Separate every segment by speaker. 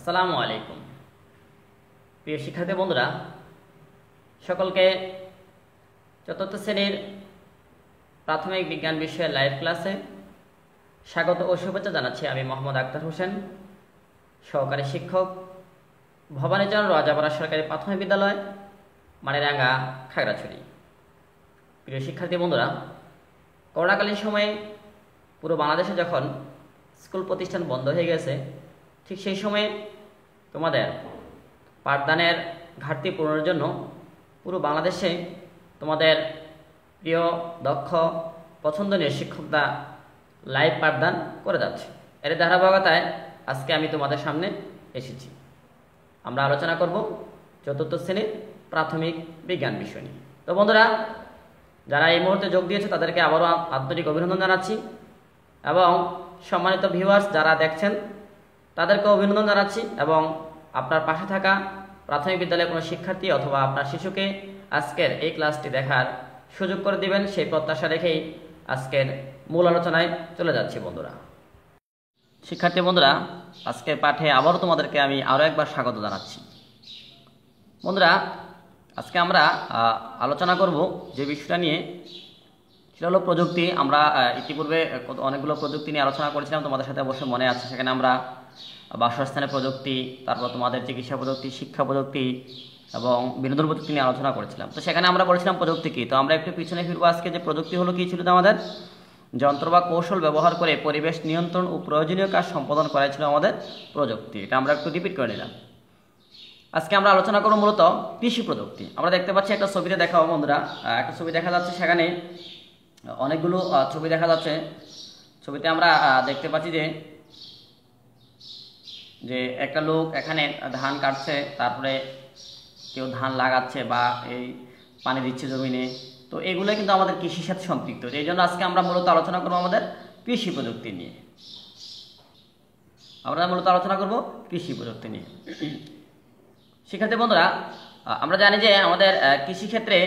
Speaker 1: আসসালামু আলাইকুম প্রিয় শিক্ষার্থী বন্ধুরা, সকলকে চতুর্থ শ্রেণীর প্রাথমিক বিজ্ঞান বিষয়ের লাইভ ক্লাসে স্বাগত ও শুভেচ্ছা জানাচ্ছি। আমি মোহাম্মদ আক্তার হোসেন, সহকারী শিক্ষক, ভবানীচরণ রাজাপাড়া সরকারি প্রাথমিক বিদ্যালয়, মানিরাঙ্গা, খাগড়াছড়ি। প্রিয় শিক্ষার্থী বন্ধুরা, করোনাকালীন সময়ে পুরো বাংলাদেশে যখন স্কুল প্রতিষ্ঠান বন্ধ হয়ে গেছে, ঠিক সেই সময়ে তোমাদের পাঠদানের ঘাটতি পূরণের জন্য পুরো বাংলাদেশে তোমাদের প্রিয়, দক্ষ, পছন্দনীয় শিক্ষকরা লাইভ পাঠদান করে যাচ্ছে। এর ধারাবাহিকতায় আজকে আমি তোমাদের সামনে এসেছি। আমরা আলোচনা করব চতুর্থ শ্রেণীর প্রাথমিক বিজ্ঞান বিষয় নিয়ে। তো বন্ধুরা, যারা এই মুহূর্তে যোগ দিয়েছে তাদেরকে আবারও আন্তরিক অভিনন্দন জানাচ্ছি, এবং সম্মানিত ভিউয়ার্স যারা দেখছেন তাদেরকে অভিনন্দন জানাচ্ছি, এবং আপনার পাশে থাকা প্রাথমিক বিদ্যালয়ের কোনো শিক্ষার্থী অথবা আপনার শিশুকে আজকের এই ক্লাসটি দেখার সুযোগ করে দিবেন, সেই প্রত্যাশা রেখেই আজকের মূল আলোচনায় চলে যাচ্ছি। বন্ধুরা, শিক্ষার্থী বন্ধুরা, আজকের পাঠে আবারও তোমাদেরকে আমি আরও একবার স্বাগত জানাচ্ছি। বন্ধুরা, আজকে আমরা আলোচনা করব যে বিষয়টা নিয়ে, সেটা হলো প্রযুক্তি। আমরা ইতিপূর্বে অনেকগুলো প্রযুক্তি নিয়ে আলোচনা করেছিলাম, তোমাদের সাথে অবশ্যই মনে আছে। সেখানে আমরা বাসস্থানের প্রযুক্তি, তারপর তোমাদের চিকিৎসা প্রযুক্তি, শিক্ষা প্রযুক্তি এবং বিনোদন প্রযুক্তি নিয়ে আলোচনা করেছিলাম। তো সেখানে আমরা বলেছিলাম প্রযুক্তি কী। তো আমরা একটু পিছনে ফিরবো আজকে, যে প্রযুক্তি হলো কী ছিল। আমাদের যন্ত্র বা কৌশল ব্যবহার করে পরিবেশ নিয়ন্ত্রণ ও প্রয়োজনীয় কাজ সম্পাদন করা ছিল আমাদের প্রযুক্তি। এটা আমরা একটু রিপিট করে নিলাম। আজকে আমরা আলোচনা করব মূলত কৃষি প্রযুক্তি। আমরা দেখতে পাচ্ছি একটা ছবিতে দেখাবো বন্ধুরা, একটা ছবি দেখা যাচ্ছে, সেখানে অনেকগুলো ছবি দেখা যাচ্ছে। ছবিতে আমরা দেখতে পাচ্ছি যে একটা লোক এখানে ধান কাটছে, তারপরে কেউ ধান লাগাচ্ছে বা এই পানি দিচ্ছে জমিনে। তো এগুলো কিন্তু আমাদের কৃষির সাথে সম্পৃক্ত। এই জন্য আজকে আমরা মূলত আলোচনা করবো আমাদের কৃষি প্রযুক্তি নিয়ে। আমরা মূলত আলোচনা করব কৃষি প্রযুক্তি নিয়ে। শিক্ষার্থী বন্ধুরা, আমরা জানি যে আমাদের কৃষিক্ষেত্রে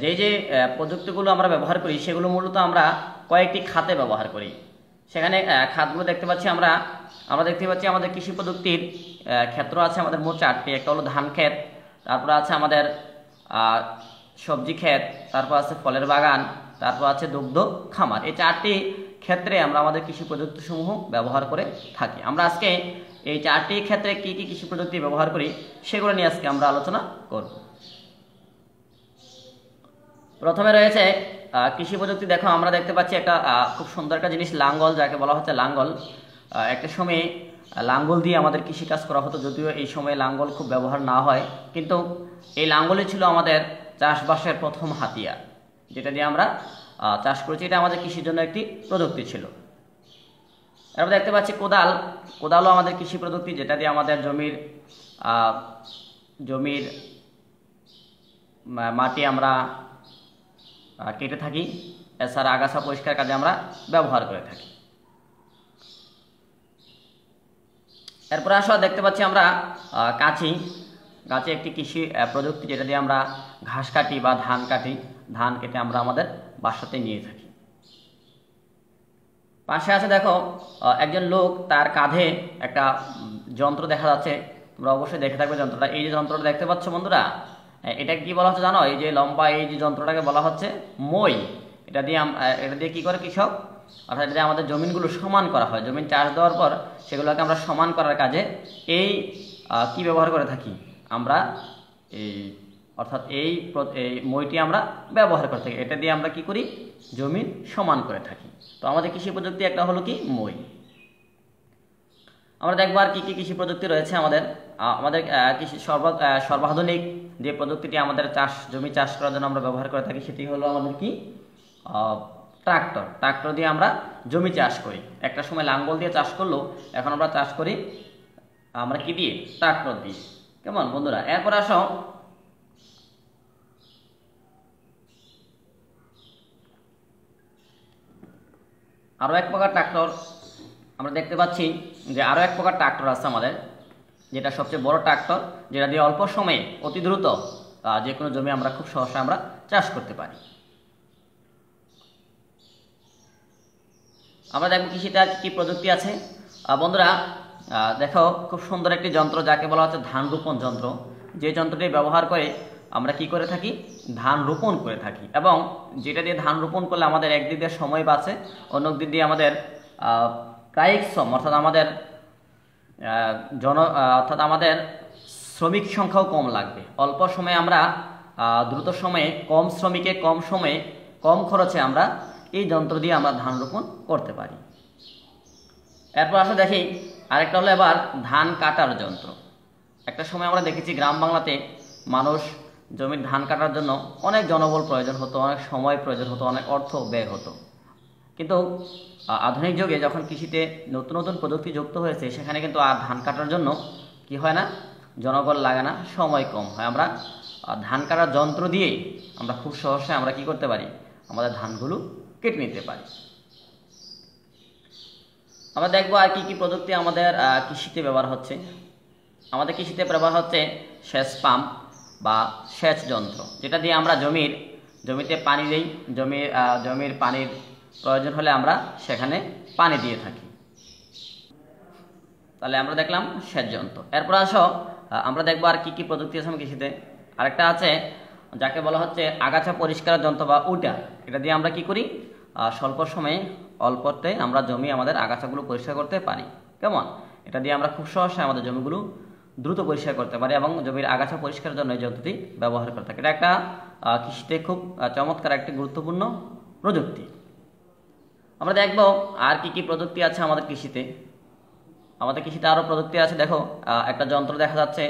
Speaker 1: যে প্রযুক্তিগুলো আমরা ব্যবহার করি সেগুলো মূলত আমরা কয়েকটি খাতে ব্যবহার করি। সেখানে খাতগুলো দেখতে পাচ্ছি আমরা দেখতে পাচ্ছি আমাদের কৃষি প্রযুক্তির ক্ষেত্র আছে আমাদের মোট 4টি। একটা হলো ধান ক্ষেত, তারপরে আছে আমাদের সবজি ক্ষেত, তারপর আছে ফলের বাগান, তারপর আছে দুগ্ধ খামার। এই 4টি ক্ষেত্রে আমরা আমাদের কৃষি প্রযুক্তিসমূহ ব্যবহার করে থাকি। আমরা আজকে এই 4টি ক্ষেত্রে কি কি কৃষি প্রযুক্তি ব্যবহার করি সেগুলো নিয়ে আজকে আমরা আলোচনা করব। প্রথমে রয়েছে কৃষি প্রযুক্তি। দেখো, আমরা দেখতে পাচ্ছি একটা খুব সুন্দর একটা জিনিস, লাঙ্গল, যাকে বলা হচ্ছে লাঙ্গল। একটা সময় লাঙ্গল দিয়ে আমাদের কৃষিকাজ করা হতো, যদিও এই সময়ে লাঙ্গল খুব ব্যবহার না হয়, কিন্তু এই লাঙ্গলই ছিল আমাদের চাষবাসের প্রথম হাতিয়ার, যেটা দিয়ে আমরা চাষ করেছি। এটা আমাদের কৃষির জন্য একটি প্রযুক্তি ছিল। এরপর দেখতে পাচ্ছি কোদালও আমাদের কৃষি প্রযুক্তি, যেটা দিয়ে আমাদের জমির মাটি আমরা কেটে থাকি। এছাড়া আগাছা পরিষ্কার কাজে আমরা ব্যবহার করে থাকি। এরপরে আসো, দেখতে পাচ্ছি আমরা কাঁচি একটি কৃষি প্রযুক্তি, যেটা দিয়ে আমরা ঘাস কাটি বা ধান কেটে আমরা আমাদের বাসাতে নিয়ে থাকি। পাশে আছে দেখো একজন লোক, তার কাঁধে একটা যন্ত্র দেখা যাচ্ছে। তোমরা অবশ্যই দেখে থাকবে যন্ত্রটা। এই যে যন্ত্রটা দেখতে পাচ্ছ বন্ধুরা, এটা কি বলা হচ্ছে জানো? এই যে লম্বা এই যে যন্ত্রটাকে বলা হচ্ছে মই। এটা দিয়ে কি করে কৃষক, অর্থাৎ এটা দিয়ে আমাদের জমিনগুলো সমান করা হয়। জমিন চাষ দেওয়ার পর সেগুলোকে আমরা সমান করার কাজে এই কি ব্যবহার করে থাকি আমরা, অর্থাৎ এই মইটি আমরা ব্যবহার করে থাকি। এটা দিয়ে আমরা কি করি, জমিন সমান করে থাকি। তো আমাদের কৃষি প্রযুক্তি একটা হলো কি, মই। আমরা দেখবো আর কি কি কৃষি প্রযুক্তি রয়েছে আমাদের কৃষি সর্বাধুনিক যে প্রযুক্তিটি আমাদের জমি চাষ করার জন্য আমরা ব্যবহার করে থাকি, সেটি হলো আমাদের কি, ট্রাক্টর দিয়ে আমরা জমি চাষ করি। একটা সময় লাঙ্গল দিয়ে চাষ করলেও এখন আমরা চাষ করি আমরা কি দিয়ে, ট্রাক্টর দিয়ে। কেমন বন্ধুরা? এরপর আসো, আরও এক প্রকার ট্রাক্টর আমরা দেখতে পাচ্ছি যে আরও এক প্রকার ট্রাক্টর আছে আমাদের, যেটা সবচেয়ে বড় ট্রাক্টর, যেটা দিয়ে অল্প সময়ে অতি দ্রুত যে কোনো জমি আমরা খুব সহজে আমরা চাষ করতে পারি। আমরা দেখব কৃষিতে আর কি প্রযুক্তি আছে বন্ধুরা। দেখো খুব সুন্দর একটি যন্ত্র যাকে বলা হচ্ছে ধান রোপণ যন্ত্র, যে যন্ত্রটি ব্যবহার করে আমরা কি করে থাকি, ধান রোপণ করে থাকি। এবং যেটা দিয়ে ধান রোপণ করলে আমাদের একদিক দিয়ে সময় বাঁচে, অন্য দিক দিয়ে আমাদের কায়িক শ্রম অর্থাৎ আমাদের অর্থাৎ আমাদের শ্রমিক সংখ্যাও কম লাগবে। অল্প সময়ে আমরা দ্রুত সময়ে কম শ্রমিকে কম সময়ে কম খরচে আমরা এই যন্ত্র দিয়ে আমরা ধান রোপণ করতে পারি। এরপর আসলে দেখি আরেকটা হলো এবার ধান কাটার যন্ত্র। একটা সময় আমরা দেখেছি গ্রাম বাংলাতে মানুষ জমির ধান কাটার জন্য অনেক জনবল প্রয়োজন হতো, অনেক সময় প্রয়োজন হতো, অনেক অর্থ ব্যয় হতো। কিন্তু আধুনিক যুগে যখন কৃষিতে নতুন নতুন প্রযুক্তি যুক্ত হয়েছে, সেখানে কিন্তু আর ধান কাটার জন্য কি হয় না, জনবল লাগে না, সময় কম হয়। আমরা ধান কাটার যন্ত্র দিয়েই আমরা খুব সহজে আমরা কি করতে পারি, আমাদের ধানগুলো কেটে নিতে পারি। আমরা দেখবো আর কি কি প্রযুক্তি আমাদের কৃষিতে ব্যবহার হচ্ছে। আমাদের কৃষিতে ব্যবহার হচ্ছে সেচ পাম্প বা সেচ যন্ত্র, যেটা দিয়ে আমরা জমিতে পানি দিই। জমির পানির প্রয়োজন হলে আমরা সেখানে পানি দিয়ে থাকি। তাহলে আমরা দেখলাম সেচ যন্ত্র। এরপর আসো আমরা দেখবো আর কি কি প্রযুক্তি আছে কৃষিতে। আরেকটা আছে যাকে বলা হচ্ছে আগাছা পরিষ্কার যন্ত্র বা উটার। এটা দিয়ে আমরা কি করি, স্বল্প সময়ে অল্পতে আমরা আমাদের আগাছাগুলো পরিষ্কার করতে পারি। কেমন, এটা দিয়ে আমরা খুব সহজে আমাদের জমিগুলো দ্রুত পরিষ্কার করতে পারি এবং জমির আগাছা পরিষ্কারের জন্য এই যন্ত্রটি ব্যবহার করে থাকি। এটা একটা কৃষিতে খুব চমৎকার একটি গুরুত্বপূর্ণ প্রযুক্তি। আমরা দেখব আর কি কি প্রযুক্তি আছে আমাদের কৃষিতে। আমাদের কৃষিতে আরও প্রযুক্তি আছে। দেখো একটা যন্ত্র দেখা যাচ্ছে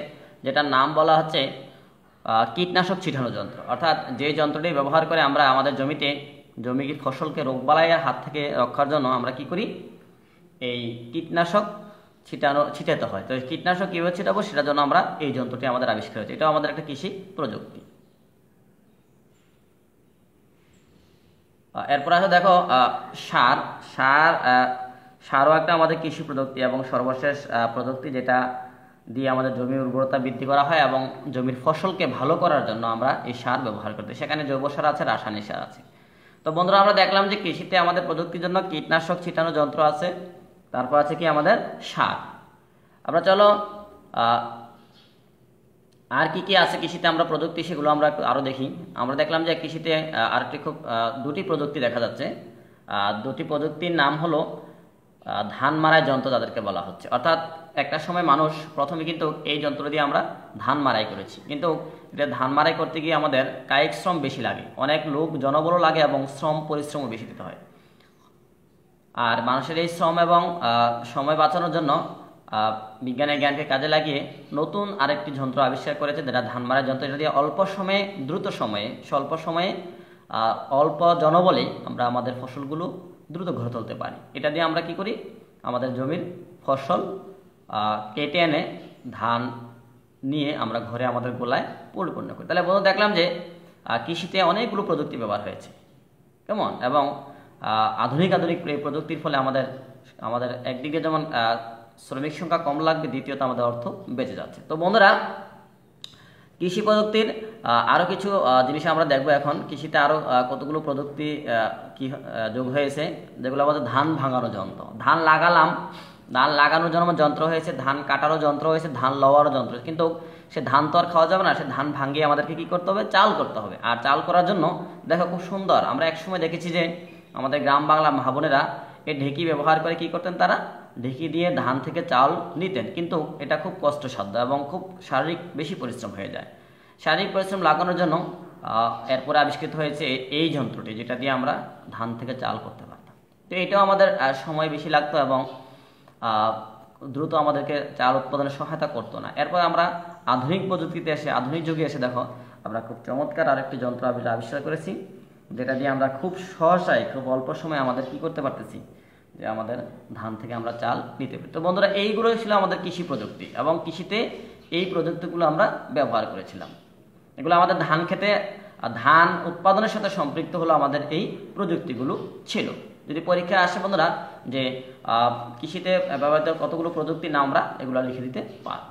Speaker 1: যেটার নাম বলা হচ্ছে কীটনাশক ছিটানো যন্ত্র। অর্থাৎ যে যন্ত্রটি ব্যবহার করে আমরা আমাদের জমির ফসলকে রোগবালাইয়ের হাত থেকে রক্ষার জন্য আমরা কি করি, এই কীটনাশক ছিটাতে হয়। তো কীটনাশক কীভাবে ছিটাবো সেটার জন্য আমরা এই যন্ত্রটি আমাদের আবিষ্কার হয়েছে। এটাও আমাদের একটা কৃষি প্রযুক্তি। এরপর আছে দেখো সারও একটা আমাদের কৃষি প্রযুক্তি এবং সর্বশেষ প্রযুক্তি, যেটা দিয়ে আমাদের জমির উর্বরতা বৃদ্ধি করা হয় এবং জমির ফসলকে ভালো করার জন্য আমরা এই সার ব্যবহার করতে। সেখানে জৈব সার আছে, রাসায়নিক সার আছে। তো বন্ধুরা আমরা দেখলাম যে কৃষিতে আমাদের প্রযুক্তির জন্য কীটনাশক ছিটানো যন্ত্র আছে, তারপর আছে কি আমাদের সার। আমরা চলো আর কি কি আছে কৃষিতে আমরা প্রযুক্তি, সেগুলো আমরা একটু আরও দেখি। আমরা দেখলাম যে কৃষিতে আরেকটি খুব দুটি প্রযুক্তি দেখা যাচ্ছে। দুটি প্রযুক্তির নাম হলো ধান মারাই যন্ত্র যাদেরকে বলা হচ্ছে। অর্থাৎ একটা সময় মানুষ প্রথমে কিন্তু এই যন্ত্র দিয়ে আমরা ধান মারাই করেছি, কিন্তু এটা ধান মারাই করতে গিয়ে আমাদের কায়িক শ্রম বেশি লাগে, অনেক লোক জনবলও লাগে এবং পরিশ্রমও বেশি দিতে হয়। আর মানুষের এই শ্রম এবং সময় বাঁচানোর জন্য বিজ্ঞানের জ্ঞানকে কাজে লাগিয়ে নতুন আরেকটি যন্ত্র আবিষ্কার করেছে, যেটা ধান মারাই যন্ত্র। এটা দিয়ে অল্প সময়ে স্বল্প সময়ে অল্প জনবলে আমরা আমাদের ফসলগুলো দ্রুত ঘরে তুলতে পারি। এটা দিয়ে আমরা কি করি, আমাদের জমির ফসল কেটে এনে ধান নিয়ে আমরা ঘরে আমাদের গোলায় পরিপূর্ণ করি। তাহলে বন্ধু দেখলাম যে কৃষিতে অনেকগুলো প্রযুক্তি ব্যবহার হয়েছে, কেমন, এবং আধুনিক এই প্রযুক্তির ফলে আমাদের একদিকে যেমন শ্রমিক সংখ্যা কম লাগবে, দ্বিতীয়ত আমাদের অর্থ বেঁচে যাচ্ছে। তো বন্ধুরা কৃষি প্রযুক্তির আরও কিছু জিনিস আমরা দেখব এখন। কৃষিতে আরও কতগুলো প্রযুক্তি যোগ হয়েছে, যেগুলো আমাদের ধান ভাঙানো যন্ত্র। ধান লাগানোর জন্য যন্ত্র হয়েছে, ধান কাটারও যন্ত্র হয়েছে, ধান লওয়ারও যন্ত্র। কিন্তু সে ধান তো আর খাওয়া যাবে না, সে ধান ভাঙিয়ে আমাদেরকে কি করতে হবে, চাল করতে হবে। আর চাল করার জন্য দেখো খুব সুন্দর, আমরা একসময় দেখেছি যে আমাদের গ্রাম বাংলা মা বোনেরা এই ঢেঁকি ব্যবহার করে কি করতেন, তারা ঢেঁকি দিয়ে ধান থেকে চাল নিতেন। কিন্তু এটা খুব কষ্টসাধ্য এবং খুব শারীরিক বেশি পরিশ্রম হয়ে যায়। শারীরিক পরিশ্রম লাগানোর জন্য এরপরে আবিষ্কৃত হয়েছে এই যন্ত্রটি, যেটা দিয়ে আমরা ধান থেকে চাল করতে পারতাম। তো এটাও আমাদের সময় বেশি লাগতো এবং দ্রুত আমাদেরকে চাল উৎপাদনে সহায়তা করতো না। এরপর আমরা আধুনিক যুগে এসে দেখো আমরা খুব চমৎকার আরেকটি যন্ত্র আবিষ্কার করেছি, যেটা দিয়ে আমরা খুব সহসায় খুব অল্প সময় আমাদের কি করতে পারতেছি, যে আমাদের ধান থেকে আমরা চাল নিতে পারি। তো বন্ধুরা এইগুলোই ছিল আমাদের কৃষি প্রযুক্তি এবং কৃষিতে এই প্রযুক্তিগুলো আমরা ব্যবহার করেছিলাম। এগুলো আমাদের ধান উৎপাদনের সাথে সম্পৃক্ত হলো আমাদের এই প্রযুক্তিগুলো ছিল। যদি পরীক্ষায় আসে বন্ধুরা যে কৃষিতে ব্যবহৃত কতগুলো প্রযুক্তির নাম, আমরা এগুলো লিখে দিতে পারব।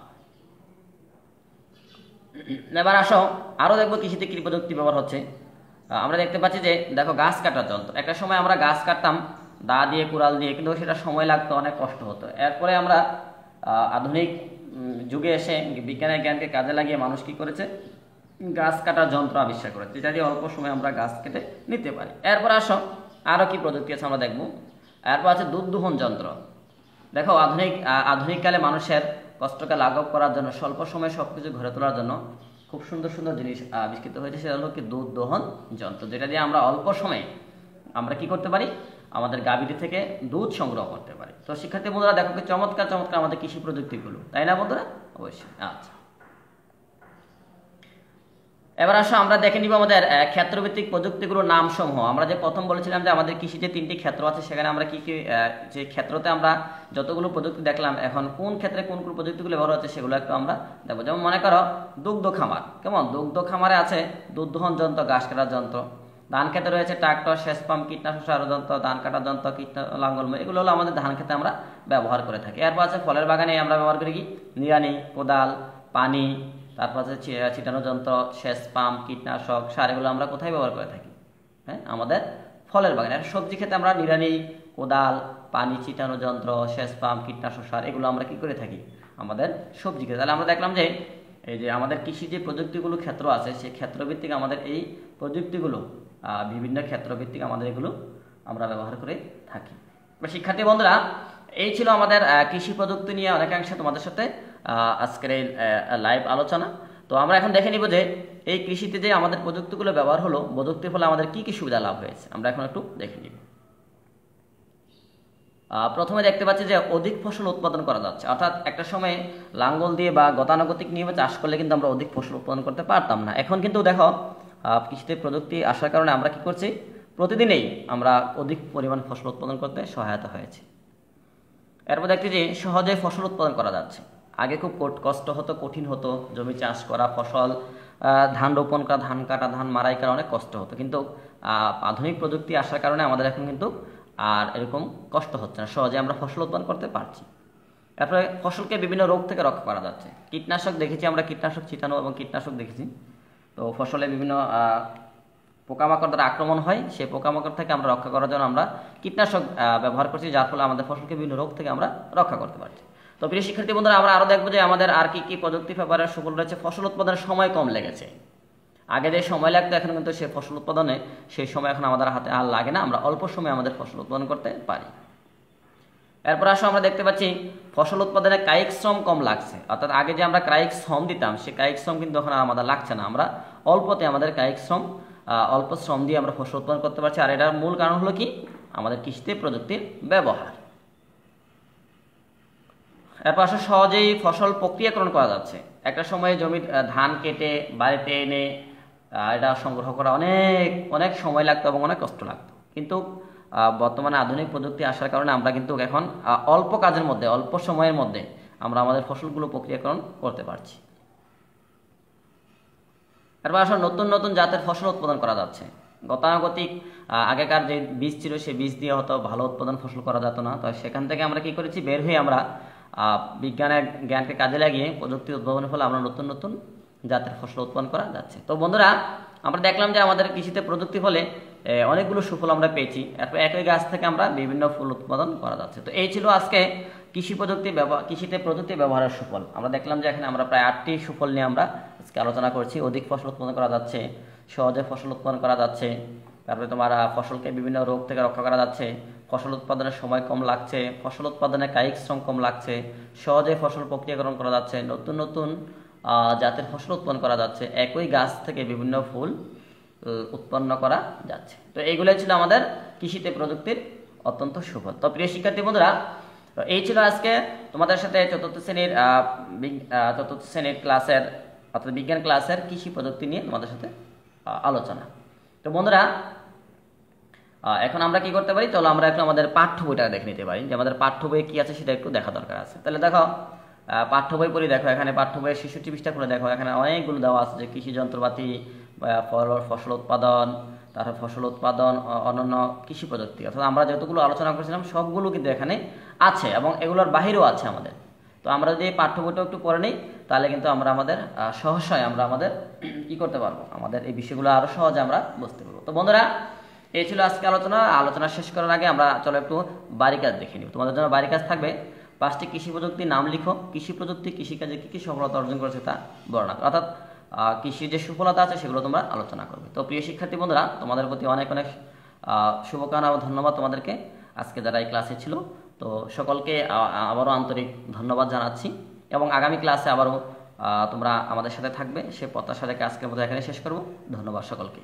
Speaker 1: এবার আসো আরও দেখবো কৃষিতে কী প্রযুক্তি ব্যবহার হচ্ছে। আমরা দেখতে পাচ্ছি যে দেখো গাছ কাটার যন্ত্র। একটা সময় আমরা গাছ কাটতাম দা দিয়ে, কুড়াল দিয়ে, কিন্তু সেটা সময় লাগতো, অনেক কষ্ট হতো। এরপরে আমরা আধুনিক যুগে এসে বিজ্ঞানের জ্ঞানকে কাজে লাগিয়ে মানুষ কি করেছে, গাছ কাটার যন্ত্র আবিষ্কার করেছে, যেটা দিয়ে অল্প সময় আমরা গাছ কেটে নিতে পারি। এরপর আসো আরও কি প্রযুক্তি আছে আমরা দেখব। এরপর আছে দুধ দোহন যন্ত্র। দেখো আধুনিককালে মানুষের কষ্টকে লাঘব করার জন্য, স্বল্প সময়ে সবকিছু ঘরে তোলার জন্য খুব সুন্দর সুন্দর জিনিস আবিষ্কৃত হয়েছে। সেটা হলো কি দুধ দোহন যন্ত্র, যেটা দিয়ে আমরা অল্প সময়ে আমরা কি করতে পারি, আমাদের গাভীটি থেকে দুধ সংগ্রহ করতে পারি। তো শিক্ষার্থী বন্ধুরা দেখো কি চমৎকার চমৎকার আমাদের কৃষি প্রযুক্তিগুলো, তাই না বন্ধুরা? অবশ্যই। আচ্ছা, এবার আসো আমরা দেখে নিব আমাদের ক্ষেত্রভিত্তিক প্রযুক্তিগুলোর নাম সমূহ। আমরা যে প্রথম বলেছিলাম যে আমাদের কৃষিতে 3টি ক্ষেত্র আছে, সেখানে আমরা কি কি যে ক্ষেত্রতে আমরা যতগুলো প্রযুক্তি দেখলাম, এখন কোন ক্ষেত্রে কোন কোন প্রযুক্তিগুলো ব্যবহার হচ্ছে সেগুলো একটু আমরা দেখবো। যেমন মনে করো দুগ্ধ খামার, কেমন দুগ্ধ খামারে আছে দুধ দহন যন্ত্র, ঘাস কাটার যন্ত্র। ধান খেতে রয়েছে ট্রাক্টর, সেচ পাম্প, কীটনাশক সার যন্ত্র, ধান কাটার যন্ত্র, লাঙ্গল, এগুলো হলো আমাদের ধান খেতে আমরা ব্যবহার করে থাকি। এরপর আছে ফলের বাগানে আমরা ব্যবহার করি কি নিড়ানি, কোদাল, পানি, তারপর আছে ছিটানো যন্ত্র, সেচ পাম্প, কীটনাশক সার, এগুলো আমরা কোথায় ব্যবহার করে থাকি? হ্যাঁ, আমাদের ফলের বাগানে। আর সবজি খেতে আমরা নিড়ানি, কোদাল, পানি, ছিটানো যন্ত্র, সেচ পাম্প, কীটনাশক সার, এগুলো আমরা কি করে থাকি আমাদের সবজি খেতে। তাহলে আমরা দেখলাম যে এই যে আমাদের কৃষি যে প্রযুক্তিগুলো ক্ষেত্র আছে, সেই ক্ষেত্রভিত্তিক আমাদের এই প্রযুক্তিগুলো বিভিন্ন ক্ষেত্রভিত্তিক আমাদের এগুলো আমরা ব্যবহার করে থাকি। শিক্ষার্থী বন্ধুরা, এই ছিল আমাদের কৃষি প্রযুক্তি নিয়ে অনেকাংশে তোমাদের সাথে আজকের এই লাইভ আলোচনা। তো আমরা এখন দেখে নিব যে এই কৃষিতে যে আমাদের প্রযুক্তিগুলো ব্যবহার হলো, প্রযুক্তির ফলে আমাদের কি কি সুবিধা লাভ হয়েছে, আমরা এখন একটু দেখে নিব। প্রথমে দেখতে পাচ্ছি যে অধিক ফসল উৎপাদন করা যাচ্ছে, অর্থাৎ একটা সময় লাঙ্গল দিয়ে বা গতানুগতিক নিয়মে চাষ করলে কিন্তু আমরা অধিক ফসল উৎপাদন করতে পারতাম না। এখন কিন্তু দেখো কৃষিতে প্রযুক্তি আসার কারণে আমরা কি করছি, প্রতিদিনেই আমরা অধিক পরিমাণ ফসল উৎপাদন করতে সহায়তা হয়েছে। এরপর দেখতে যে সহজে ফসল উৎপাদন করা যাচ্ছে। আগে খুব কষ্ট হতো, কঠিন হতো, জমি চাষ করা, ফসল ধান রোপণ করা, ধান কাটা, ধান মারাই করা অনেক কষ্ট হতো। কিন্তু আধুনিক প্রযুক্তি আসার কারণে আমাদের এখন কিন্তু আর এরকম কষ্ট হচ্ছে না, সহজে আমরা ফসল উৎপাদন করতে পারছি। তারপরে ফসলকে বিভিন্ন রোগ থেকে রক্ষা করা যাচ্ছে। কীটনাশক দেখেছি আমরা, কীটনাশক ছিটানো এবং কীটনাশক দেখেছি। তো ফসলে বিভিন্ন পোকামাকড় দ্বারা আক্রমণ হয়, সেই পোকামাকড় থেকে আমরা রক্ষা করার জন্য আমরা কীটনাশক ব্যবহার করছি, যার ফলে আমাদের ফসলকে বিভিন্ন রোগ থেকে আমরা রক্ষা করতে পারছি। তো প্রিয় শিক্ষার্থী বন্ধুরা, আমরা আরও দেখবো যে আমাদের আর কি কি প্রযুক্তি ব্যবহারের সুফল রয়েছে। ফসল উৎপাদনের সময় কম লেগেছে। আগে যে সময় লাগতো এখন কিন্তু সেই ফসল উৎপাদনে সেই সময় এখন আমাদের হাতে আর লাগে না, আমরা অল্প সময়ে আমাদের ফসল উৎপাদন করতে পারি। এরপর আসো আমরা দেখতে পাচ্ছি ফসল উৎপাদনে কায়িক শ্রম কম লাগছে, অর্থাৎ আগে যে আমরা কায়িক শ্রম দিতাম, সেই কায়িক শ্রম কিন্তু এখন আর আমাদের লাগছে না। আমরা অল্পতে আমাদের কায়িক শ্রম অল্প শ্রম দিয়ে আমরা ফসল উৎপাদন করতে পারছি। আর এটার মূল কারণ হলো কি, আমাদের কৃষিতে প্রযুক্তির ব্যবহার। এরপর আসলে সহজেই ফসল প্রক্রিয়াকরণ করা যাচ্ছে। একটা সময় জমির ধান কেটে বাড়িতে এনে এটা সংগ্রহ করা অনেক অনেক সময় লাগতো এবং অনেক কষ্ট লাগতো। কিন্তু বর্তমানে আধুনিক প্রযুক্তি আসার কারণে আমরা কিন্তু এখন অল্প কাজের মধ্যে, অল্প সময়ের মধ্যে আমরা আমাদের ফসলগুলো প্রক্রিয়াকরণ করতে পারছি। এরপর আসলে নতুন নতুন জাতের ফসল উৎপাদন করা যাচ্ছে। গতানুগতিক আগেকার যে বীজ ছিল, সেই বীজ দিয়ে হয়তো ভালো উৎপাদন ফসল করা যেত না। তো সেখান থেকে আমরা কি করেছি, বের হয়ে আমরা বিজ্ঞানের জ্ঞানকে কাজে লাগিয়ে প্রযুক্তি উদ্ভাবনের ফলে আমরা নতুন নতুন জাতের ফসল উৎপাদন করা যাচ্ছে। তো বন্ধুরা, আমরা দেখলাম যে আমাদের কৃষিতে প্রযুক্তি ফলে অনেকগুলো সুফল আমরা পেয়েছি। এরপর একই গাছ থেকে আমরা বিভিন্ন ফুল উৎপাদন করা যাচ্ছে। তো এই ছিল আজকে কৃষিতে প্রযুক্তি ব্যবহারের সুফল। আমরা দেখলাম যে এখানে আমরা প্রায় 8টি সুফল নিয়ে আমরা আজকে আলোচনা করছি। অধিক ফসল উৎপাদন করা যাচ্ছে, সহজে ফসল উৎপাদন করা যাচ্ছে, তারপরে তোমার ফসলকে বিভিন্ন রোগ থেকে রক্ষা করা যাচ্ছে, ফসল উৎপাদনের সময় কম লাগছে, ফসল উৎপাদনে কায়িক শ্রম কম লাগছে, সহজে ফসল প্রক্রিয়াকরণ করা যাচ্ছে, নতুন নতুন জাতের ফসল উৎপন্ন করা যাচ্ছে, একই গাছ থেকে বিভিন্ন ফুল উৎপন্ন করা যাচ্ছে। তো এইগুলোই ছিল আমাদের কৃষিতে প্রযুক্তির অত্যন্ত সুফল। তো প্রিয় শিক্ষার্থী বন্ধুরা, তো এই ছিল আজকে তোমাদের সাথে চতুর্থ শ্রেণীর ক্লাসের অর্থাৎ বিজ্ঞান ক্লাসের কৃষি প্রযুক্তি নিয়ে তোমাদের সাথে আলোচনা। তো বন্ধুরা, এখন আমরা কি করতে পারি, চলো আমরা একটু আমাদের পাঠ্য বইটা দেখে নিতে পারি যে আমাদের পাঠ্য বইয়ে কি আছে সেটা একটু দেখা দরকার আছে। তাহলে দেখো পাঠ্য বই পড়ি, দেখো এখানে পাঠ্য বইয়ের 66 পৃষ্ঠা খুলে দেখো, এখানে অনেকগুলো দেওয়া আছে যে কৃষি যন্ত্রপাতি, ফসল উৎপাদন, তারপর ফসল উৎপাদন, অন্যান্য কৃষি প্রযুক্তি, অর্থাৎ আমরা যতগুলো আলোচনা করেছিলাম সবগুলো কিন্তু এখানে আছে এবং এগুলোর বাহিরেও আছে আমাদের। তো আমরা যদি পাঠ্য বইটা একটু পড়ে নিই, তাহলে কিন্তু আমরা আমাদের সহসায় আমরা আমাদের কি করতে পারবো, আমাদের এই বিষয়গুলো আরো সহজে আমরা বুঝতে পারবো। তো বন্ধুরা, এই ছিল আজকে আলোচনা শেষ করার আগে আমরা চলো একটু বাড়ি কাজ দেখে নিব। তোমাদের জন্য বাড়ি কাজ থাকবে, 5টি কৃষি প্রযুক্তির নাম লিখো, কৃষি প্রযুক্তি কৃষিকাজে কী কী সফলতা অর্জন করেছে তা বর্ণনা করো। অর্থাৎ কৃষির যে সফলতা আছে সেগুলো তোমরা আলোচনা করবে। তো প্রিয় শিক্ষার্থী বন্ধুরা, তোমাদের প্রতি অনেক অনেক শুভকামনা ও ধন্যবাদ তোমাদেরকে, আজকে যারা এই ক্লাসে ছিল। তো সকলকে আবারও আন্তরিক ধন্যবাদ জানাচ্ছি এবং আগামী ক্লাসে আবারও তোমরা আমাদের সাথে থাকবে সে প্রত্যাশা রেখে আজকের মতো এখানে শেষ করব। ধন্যবাদ সকলকে।